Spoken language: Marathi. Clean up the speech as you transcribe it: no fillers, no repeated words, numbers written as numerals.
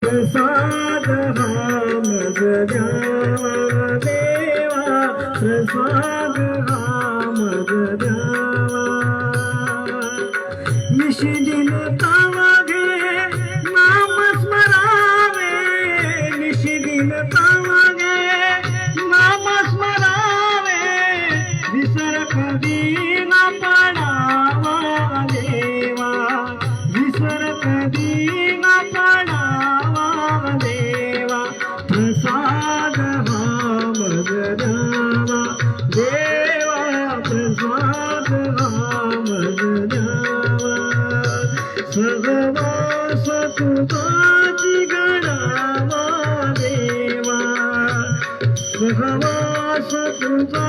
प्रसाद हा मज द्यावा देवा, प्रसाद हा मज द्यावा. निशिदिन तावागे नाम स्मरावे, निशिदिन तावागे नाम स्मरावे, विसर कधी न पडावा देवा, विसर कधी न पडावा देवा. प्रसाद हा मज द्यावा देवा, प्रसाद हा मज द्यावा. सहवास तुझाची गणावा देवा, सहवास तुझा